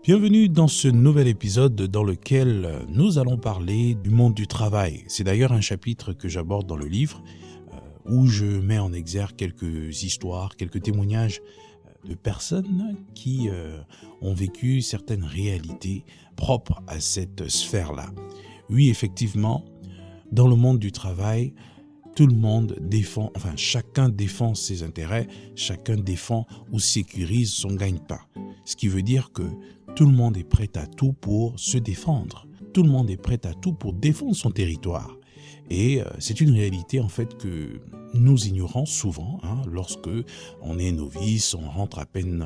Bienvenue dans ce nouvel épisode dans lequel nous allons parler du monde du travail. C'est d'ailleurs un chapitre que j'aborde dans le livre où je mets en exergue quelques histoires, quelques témoignages de personnes qui ont vécu certaines réalités propres à cette sphère-là. Oui, effectivement, dans le monde du travail, tout le monde défend, chacun défend ses intérêts, chacun défend ou sécurise son gagne-pain. Ce qui veut dire que tout le monde est prêt à tout pour se défendre. Tout le monde est prêt à tout pour défendre son territoire. Et c'est une réalité en fait que nous ignorons souvent lorsque on est novice, on entre à peine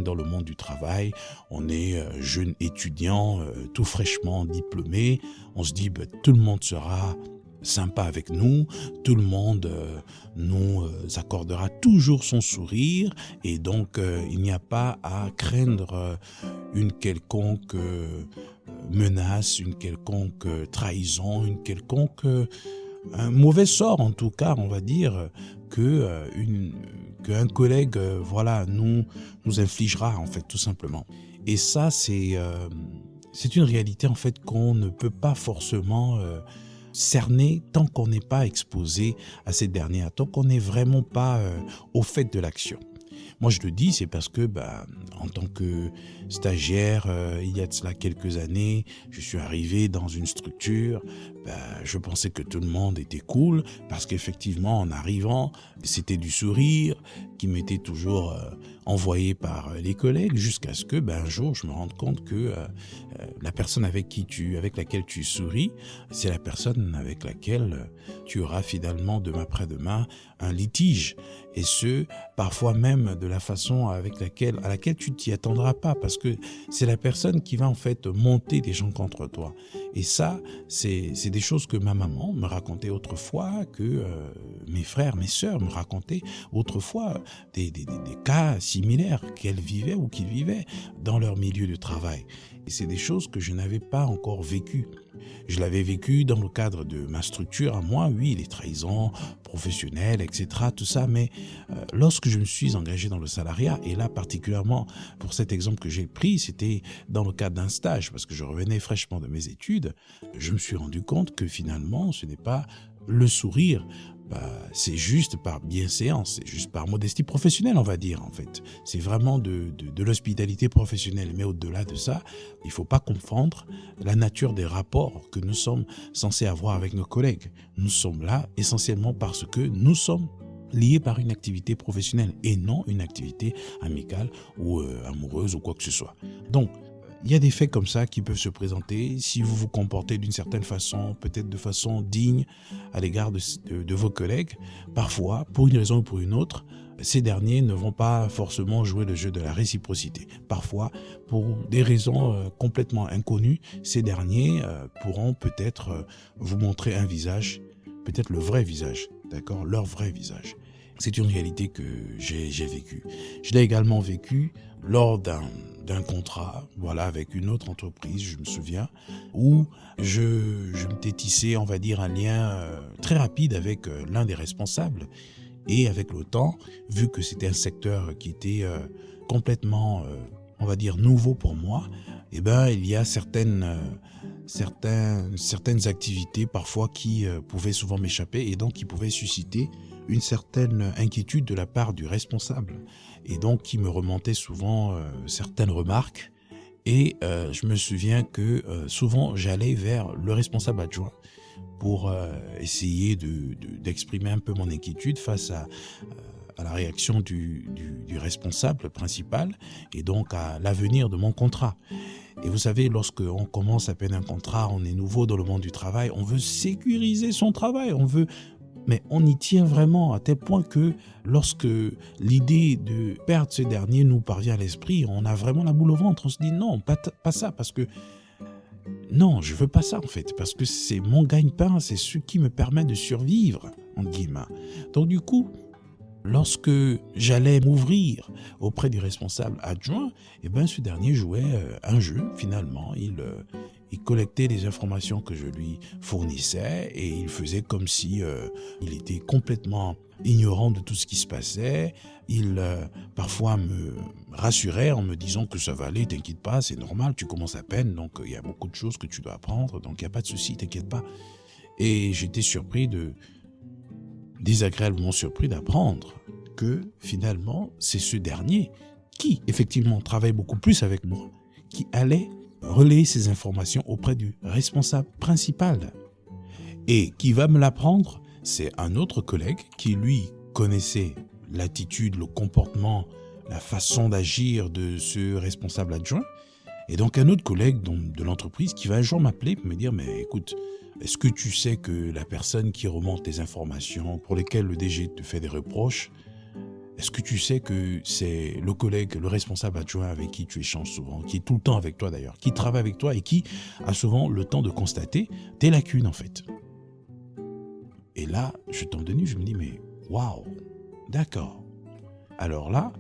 dans le monde du travail, on est jeune étudiant, tout fraîchement diplômé, on se dit tout le monde sera sympa avec nous, tout le monde nous accordera toujours son sourire et donc il n'y a pas à craindre une quelconque menace, une quelconque trahison, une quelconque un mauvais sort en tout cas, on va dire, qu'un collègue nous infligera en fait tout simplement. Et ça c'est une réalité en fait qu'on ne peut pas forcément cerner tant qu'on n'est pas exposé à ces dernières, tant qu'on n'est vraiment pas au fait de l'action. Moi, je le dis, c'est parce que, en tant que stagiaire, il y a de cela quelques années, je suis arrivé dans une structure, je pensais que tout le monde était cool, parce qu'effectivement, en arrivant, c'était du sourire qui m'était toujours envoyé par les collègues, jusqu'à ce que, un jour, je me rende compte que la personne avec laquelle tu souris, c'est la personne avec laquelle tu auras finalement demain après-demain un litige. Et ce, parfois même de la façon à laquelle tu t'y attendras pas, parce que c'est la personne qui va en fait monter des gens contre toi. Et ça, c'est des choses que ma maman me racontait autrefois, que mes frères, mes sœurs me racontaient autrefois, des cas similaires qu'elles vivaient ou qu'ils vivaient dans leur milieu de travail. Et c'est des choses que je n'avais pas encore vécues. Je l'avais vécu dans le cadre de ma structure à moi, oui, les trahisons professionnelles, etc., tout ça, mais lorsque je me suis engagé dans le salariat, et là particulièrement pour cet exemple que j'ai pris, c'était dans le cadre d'un stage, parce que je revenais fraîchement de mes études, je me suis rendu compte que finalement, ce n'est pas le sourire, c'est juste par bienséance, c'est juste par modestie professionnelle, on va dire, en fait. C'est vraiment de l'hospitalité professionnelle. Mais au-delà de ça, il ne faut pas confondre la nature des rapports que nous sommes censés avoir avec nos collègues. Nous sommes là essentiellement parce que nous sommes liés par une activité professionnelle et non une activité amicale ou amoureuse ou quoi que ce soit. Donc, il y a des faits comme ça qui peuvent se présenter si vous vous comportez d'une certaine façon, peut-être de façon digne à l'égard de vos collègues. Parfois, pour une raison ou pour une autre, ces derniers ne vont pas forcément jouer le jeu de la réciprocité. Parfois, pour des raisons complètement inconnues, ces derniers pourront peut-être vous montrer un visage, peut-être le vrai visage, d'accord, leur vrai visage. C'est une réalité que j'ai vécue. Je l'ai également vécu lors d'un contrat, avec une autre entreprise, je me souviens, où je m'étais tissé, on va dire, un lien très rapide avec l'un des responsables. Et avec le temps, vu que c'était un secteur qui était complètement, on va dire, nouveau pour moi, il y a certaines activités parfois qui pouvaient souvent m'échapper et donc qui pouvaient susciter une certaine inquiétude de la part du responsable et donc qui me remontait souvent certaines remarques et je me souviens que souvent j'allais vers le responsable adjoint pour essayer d'exprimer un peu mon inquiétude face à la réaction du responsable principal et donc à l'avenir de mon contrat. Et vous savez, lorsqu'on commence à peine un contrat, on est nouveau dans le monde du travail, on veut sécuriser son travail, mais on y tient vraiment à tel point que lorsque l'idée de perdre ce dernier nous parvient à l'esprit, on a vraiment la boule au ventre. On se dit non, pas ça, parce que non, je veux pas ça en fait, parce que c'est mon gagne-pain, c'est ce qui me permet de survivre, entre guillemets. Donc du coup, lorsque j'allais m'ouvrir auprès du responsable adjoint, ce dernier jouait un jeu finalement. Il collectait les informations que je lui fournissais et il faisait comme si il était complètement ignorant de tout ce qui se passait. Il parfois me rassurait en me disant que ça va aller, t'inquiète pas, c'est normal, tu commences à peine, donc il y a beaucoup de choses que tu dois apprendre, donc il n'y a pas de souci, t'inquiète pas. Et j'étais désagréablement surpris d'apprendre que finalement, c'est ce dernier qui, effectivement, travaille beaucoup plus avec moi, qui allait relayer ces informations auprès du responsable principal. Et qui va me l'apprendre, c'est un autre collègue qui, lui, connaissait l'attitude, le comportement, la façon d'agir de ce responsable adjoint. Et donc un autre collègue de l'entreprise qui va un jour m'appeler pour me dire « Mais écoute, est-ce que tu sais que la personne qui remonte les informations pour lesquelles le DG te fait des reproches, est-ce que tu sais que c'est le collègue, le responsable adjoint avec qui tu échanges souvent, qui est tout le temps avec toi d'ailleurs, qui travaille avec toi et qui a souvent le temps de constater tes lacunes en fait ?» Et là, je tombe de nu, je me dis « Mais waouh, d'accord. » Alors là,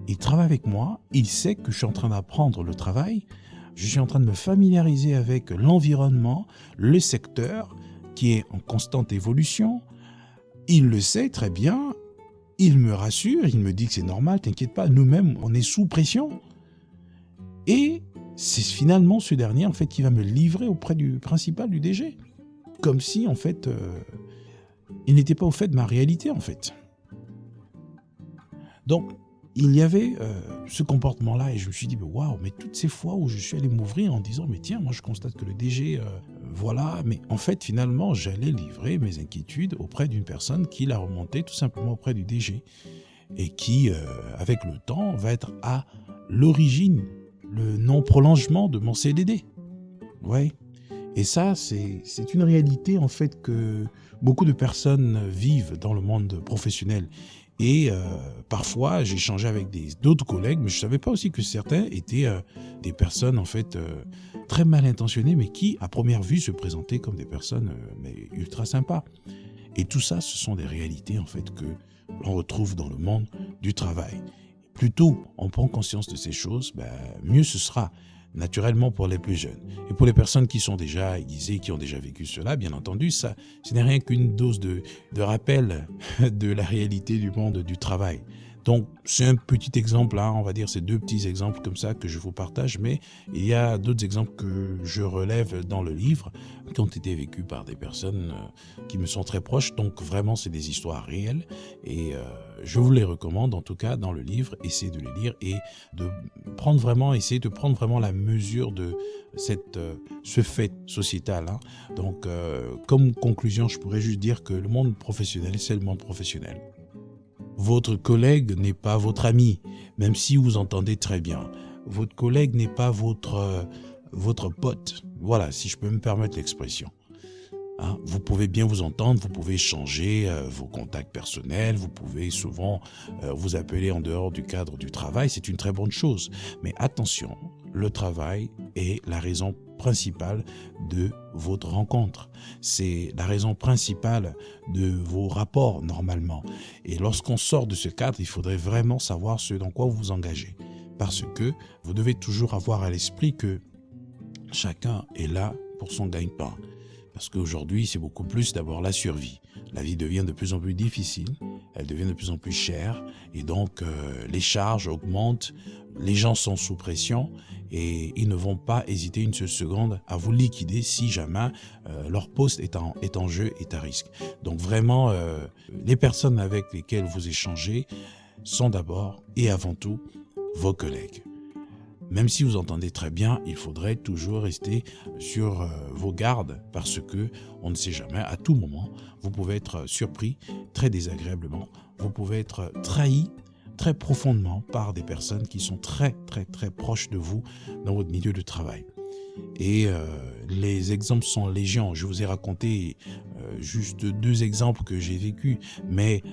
il travaille avec moi, il sait que je suis en train d'apprendre le travail, je suis en train de me familiariser avec l'environnement, le secteur qui est en constante évolution. Il le sait très bien, il me rassure, il me dit que c'est normal, t'inquiète pas, nous-mêmes, on est sous pression. Et c'est finalement ce dernier en fait qui va me livrer auprès du principal, du DG. Comme si en fait, il n'était pas au fait de ma réalité en fait. Donc, il y avait ce comportement-là et je me suis dit, waouh, mais toutes ces fois où je suis allé m'ouvrir en disant, mais tiens, moi je constate que le DG, voilà, mais en fait, finalement, j'allais livrer mes inquiétudes auprès d'une personne qui l'a remonté tout simplement auprès du DG et qui, avec le temps, va être à l'origine, le non-prolongement de mon CDD. Ouais. Et ça, c'est une réalité en fait que beaucoup de personnes vivent dans le monde professionnel. Et parfois, j'ai échangé avec d'autres collègues, mais je ne savais pas aussi que certains étaient des personnes en fait très mal intentionnées, mais qui, à première vue, se présentaient comme des personnes mais ultra sympas. Et tout ça, ce sont des réalités en fait que l'on retrouve dans le monde du travail. Plus tôt on prend conscience de ces choses, mieux ce sera. Naturellement pour les plus jeunes. Et pour les personnes qui sont déjà aiguisées, qui ont déjà vécu cela, bien entendu, ce n'est rien qu'une dose de rappel de la réalité du monde du travail. Donc, c'est un petit exemple, on va dire, c'est deux petits exemples comme ça que je vous partage, mais il y a d'autres exemples que je relève dans le livre qui ont été vécus par des personnes qui me sont très proches. Donc, vraiment, c'est des histoires réelles et je vous les recommande, en tout cas, dans le livre. Essayez de les lire et essayez de prendre vraiment la mesure de ce fait sociétal. Donc, comme conclusion, je pourrais juste dire que le monde professionnel, c'est le monde professionnel. Votre collègue n'est pas votre ami, même si vous entendez très bien. Votre collègue n'est pas votre pote. Voilà, si je peux me permettre l'expression. Vous pouvez bien vous entendre, vous pouvez échanger vos contacts personnels, vous pouvez souvent vous appeler en dehors du cadre du travail, c'est une très bonne chose. Mais attention, le travail est la raison principale de votre rencontre. C'est la raison principale de vos rapports normalement. Et lorsqu'on sort de ce cadre, il faudrait vraiment savoir ce dans quoi vous vous engagez. Parce que vous devez toujours avoir à l'esprit que chacun est là pour son gagne-pain. Parce qu'aujourd'hui, c'est beaucoup plus d'abord la survie. La vie devient de plus en plus difficile, elle devient de plus en plus chère, et donc les charges augmentent, les gens sont sous pression, et ils ne vont pas hésiter une seule seconde à vous liquider si jamais leur poste est en jeu, est à risque. Donc vraiment, les personnes avec lesquelles vous échangez sont d'abord et avant tout vos collègues. Même si vous entendez très bien, il faudrait toujours rester sur vos gardes parce que on ne sait jamais, à tout moment, vous pouvez être surpris très désagréablement, vous pouvez être trahi très profondément par des personnes qui sont très très très proches de vous dans votre milieu de travail. Et les exemples sont légion. Je vous ai raconté juste 2 exemples que j'ai vécus, mais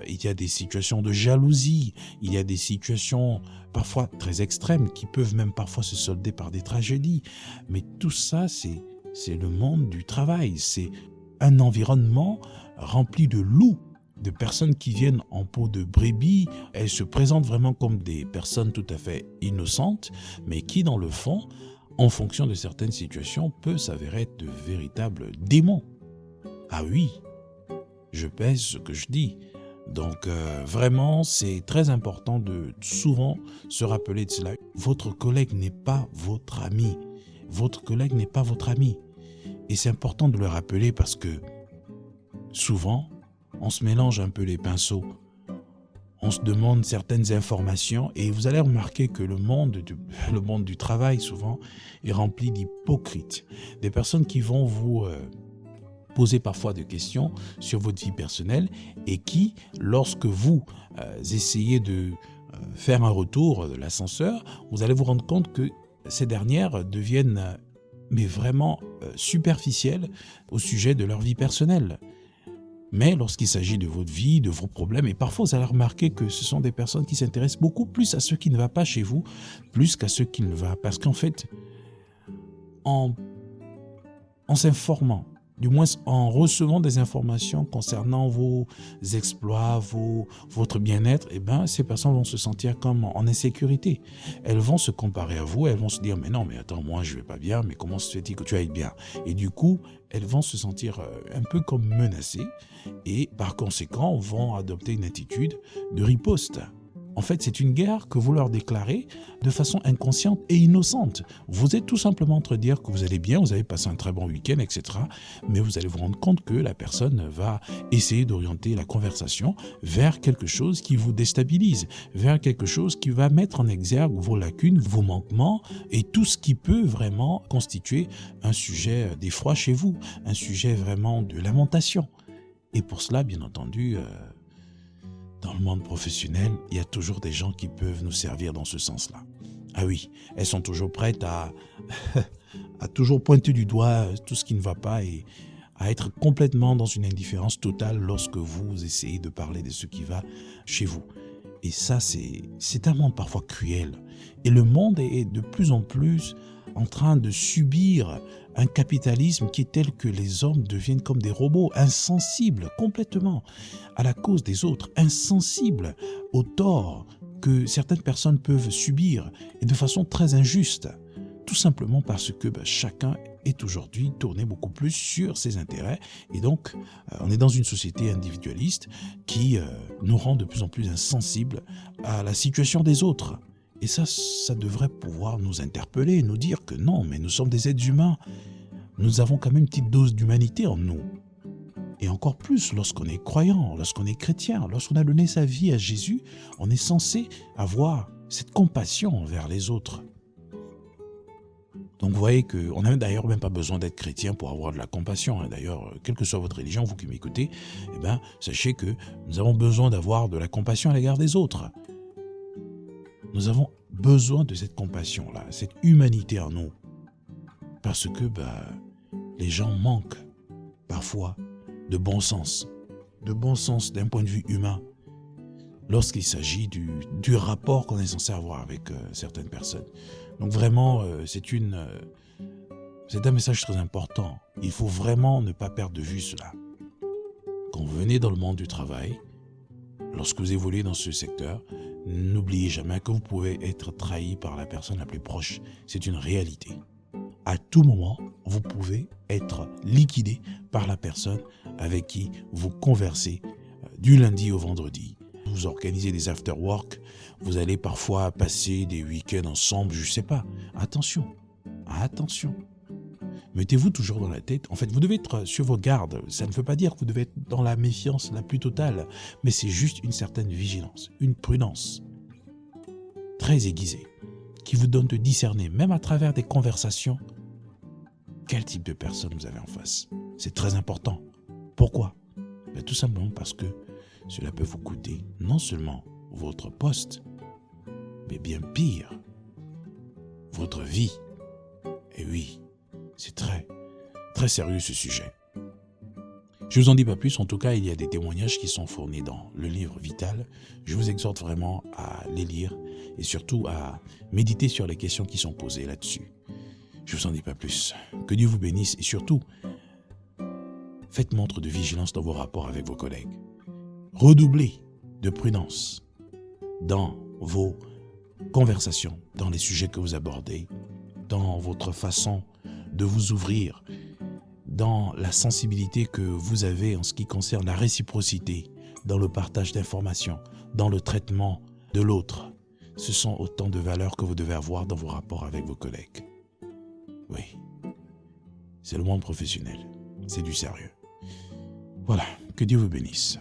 il y a des situations de jalousie, il y a des situations parfois très extrêmes qui peuvent même parfois se solder par des tragédies. Mais tout ça, c'est le monde du travail. C'est un environnement rempli de loups, de personnes qui viennent en peau de brebis. Elles se présentent vraiment comme des personnes tout à fait innocentes, mais qui dans le fond, en fonction de certaines situations, peut s'avérer être de véritables démons. Ah oui, je pèse ce que je dis. Donc vraiment, c'est très important de souvent se rappeler de cela. Votre collègue n'est pas votre ami. Votre collègue n'est pas votre ami. Et c'est important de le rappeler parce que souvent, on se mélange un peu les pinceaux. On se demande certaines informations et vous allez remarquer que le monde du travail souvent est rempli d'hypocrites. Des personnes qui vont vous poser parfois des questions sur votre vie personnelle et qui, lorsque vous essayez de faire un retour de l'ascenseur, vous allez vous rendre compte que ces dernières deviennent mais vraiment superficielles au sujet de leur vie personnelle. Mais lorsqu'il s'agit de votre vie, de vos problèmes, et parfois vous allez remarquer que ce sont des personnes qui s'intéressent beaucoup plus à ce qui ne va pas chez vous, plus qu'à ce qui ne va. Parce qu'en fait, en s'informant, du moins en recevant des informations concernant vos exploits, votre bien-être, eh ben, ces personnes vont se sentir comme en insécurité. Elles vont se comparer à vous, elles vont se dire « mais non, mais attends, moi je ne vais pas bien, mais comment se fait-il que tu ailles bien ?» Et du coup, elles vont se sentir un peu comme menacées et par conséquent vont adopter une attitude de riposte. En fait, c'est une guerre que vous leur déclarez de façon inconsciente et innocente. Vous êtes tout simplement en train de dire que vous allez bien, vous avez passé un très bon week-end, etc. Mais vous allez vous rendre compte que la personne va essayer d'orienter la conversation vers quelque chose qui vous déstabilise, vers quelque chose qui va mettre en exergue vos lacunes, vos manquements et tout ce qui peut vraiment constituer un sujet d'effroi chez vous, un sujet vraiment de lamentation. Et pour cela, bien entendu, dans le monde professionnel, il y a toujours des gens qui peuvent nous servir dans ce sens-là. Ah oui, elles sont toujours prêtes à toujours pointer du doigt tout ce qui ne va pas et à être complètement dans une indifférence totale lorsque vous essayez de parler de ce qui va chez vous. Et ça, c'est un monde parfois cruel. Et le monde est de plus en plus en train de subir un capitalisme qui est tel que les hommes deviennent comme des robots, insensibles complètement à la cause des autres, insensibles au tort que certaines personnes peuvent subir et de façon très injuste, tout simplement parce que chacun est aujourd'hui tourné beaucoup plus sur ses intérêts et donc on est dans une société individualiste qui nous rend de plus en plus insensibles à la situation des autres. Et ça devrait pouvoir nous interpeller, nous dire que non, mais nous sommes des êtres humains. Nous avons quand même une petite dose d'humanité en nous. Et encore plus lorsqu'on est croyant, lorsqu'on est chrétien, lorsqu'on a donné sa vie à Jésus, on est censé avoir cette compassion envers les autres. Donc vous voyez qu'on n'a d'ailleurs même pas besoin d'être chrétien pour avoir de la compassion. D'ailleurs, quelle que soit votre religion, vous qui m'écoutez, sachez que nous avons besoin d'avoir de la compassion à l'égard des autres. Nous avons besoin de cette compassion-là, cette humanité en nous. Parce que les gens manquent parfois de bon sens d'un point de vue humain, lorsqu'il s'agit du rapport qu'on est censé avoir avec certaines personnes. Donc vraiment, c'est un message très important. Il faut vraiment ne pas perdre de vue cela. Quand vous venez dans le monde du travail, lorsque vous évoluez dans ce secteur, n'oubliez jamais que vous pouvez être trahi par la personne la plus proche. C'est une réalité. À tout moment, vous pouvez être liquidé par la personne avec qui vous conversez du lundi au vendredi. Vous organisez des after-work, vous allez parfois passer des week-ends ensemble, je ne sais pas. Attention. Mettez-vous toujours dans la tête. En fait, vous devez être sur vos gardes. Ça ne veut pas dire que vous devez être dans la méfiance la plus totale, mais c'est juste une certaine vigilance, une prudence très aiguisée qui vous donne de discerner, même à travers des conversations, quel type de personne vous avez en face. C'est très important. Pourquoi ? Tout simplement parce que cela peut vous coûter non seulement votre poste, mais bien pire, votre vie. Et oui, c'est très, très sérieux ce sujet. Je ne vous en dis pas plus, en tout cas, il y a des témoignages qui sont fournis dans le livre Vital. Je vous exhorte vraiment à les lire et surtout à méditer sur les questions qui sont posées là-dessus. Je ne vous en dis pas plus. Que Dieu vous bénisse et surtout, faites montre de vigilance dans vos rapports avec vos collègues. Redoublez de prudence dans vos conversations, dans les sujets que vous abordez, dans votre façon de vous ouvrir, dans la sensibilité que vous avez en ce qui concerne la réciprocité. dans le partage d'informations, dans le traitement de l'autre. Ce sont autant de valeurs que vous devez avoir dans vos rapports avec vos collègues. Oui, c'est le monde professionnel. C'est du sérieux. Voilà, que Dieu vous bénisse.